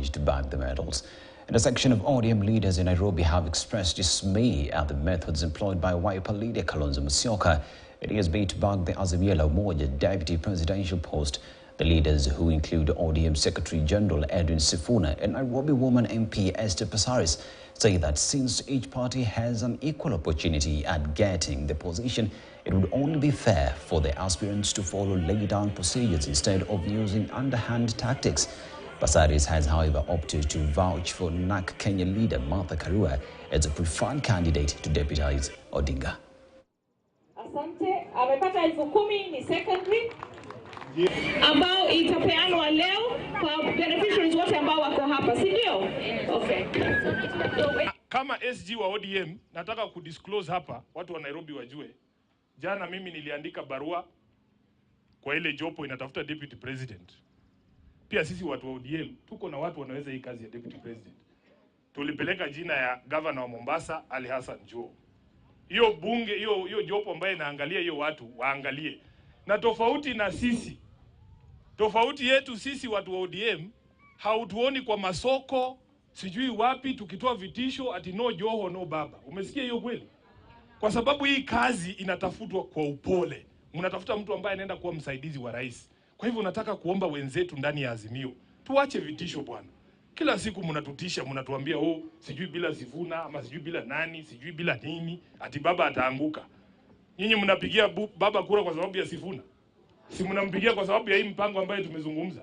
managed to bag the medals. And a section of ODM leaders in Nairobi have expressed dismay at the methods employed by Wiper leader Kalonzo in his bid to bag the Azimio la Umoja deputy presidential post. The leaders, who include ODM Secretary General Edwin Sifuna and Nairobi woman MP Esther Passaris, say that since each party has an equal opportunity at getting the position, it would only be fair for the aspirants to follow laid-down procedures instead of using underhand tactics. Passaris has, however, opted to vouch for NAC Kenya leader Martha Karua as a preferred candidate to deputize Odinga. Asante, amepata 10,000 ni secondary ambao itapeanwa leo kwa beneficiaries wote ambao wako hapa, si ndio? Okay. Kama SG wa ODM nataka kudisclose hapa watu wa Nairobi wajue. Jana mimi niliandika barua kwa ile jopo inatafuta deputy president. Pia sisi watu wa ODM tuko na watu wanaweza hii kazi ya deputy president. Tulipeleka jina ya governor wa Mombasa Ali Hassan Joho. Hiyo bunge hiyo jopo ambaye inaangalia hiyo watu waangalie. Na tofauti na sisi, tofauti yetu sisi watu wa ODM, hautuoni kwa masoko, sijui wapi tukitoa vitisho ati no Joho no baba. Umesikia hiyo kweli? Kwa sababu hii kazi inatafutwa kwa upole. Mnatafuta mtu ambaye anaenda kuwa msaidizi wa rais. Kwa hivyo nataka kuomba wenzetu ndani ya Azimio, tuache vitisho bwana. Kila siku mnatutisha, mnatuambia sijui bila Sifuna ama sijui bila nani, sijui bila nini, ati baba ataanguka. Nyinyi mnapigia baba kura kwa sababu ya Sifuna? Si mnampigia kwa sababu ya hii mpango ambayo tumezungumza?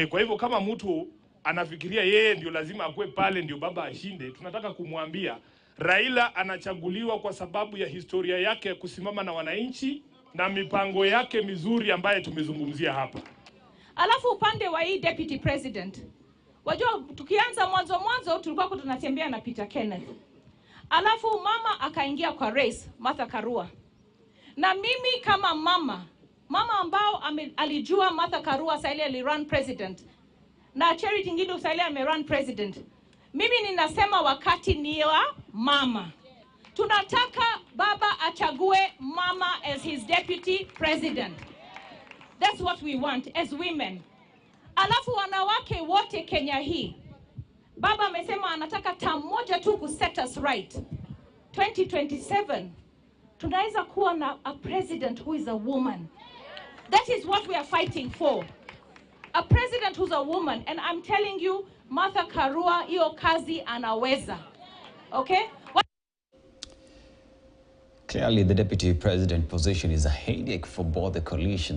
Kwa hivyo kama mtu anafikiria yeye ndio lazima akue pale ndio baba ashinde, tunataka kumwambia Raila anachaguliwa kwa sababu ya historia yake ya kusimama na wananchi na mipango yake mizuri ambaye tumezungumzia hapa. Alafu upande wa hii deputy president, wajua tukianza mwanzo tulikuwa tunatembea na Peter Kenneth. Alafu mama akaingia kwa race, Martha Karua. Na mimi kama mama ambao alijua Martha Karua sasa ali run president na Charity Ngilu sasa ame run president. Mimi ninasema wakati ni wa mama. Tunataka baba achague mama as his deputy president. That's what we want as women. Alafu wanawake wote Kenya hii, baba amesema anataka term moja tu ku set us right. 2027 tunaweza kuwa na a president who is a woman. That is what we are fighting for. A president who's a woman, and I'm telling you, Martha Karua hiyo kazi anaweza. Okay? Clearly, the deputy president position is a headache for both the coalitions.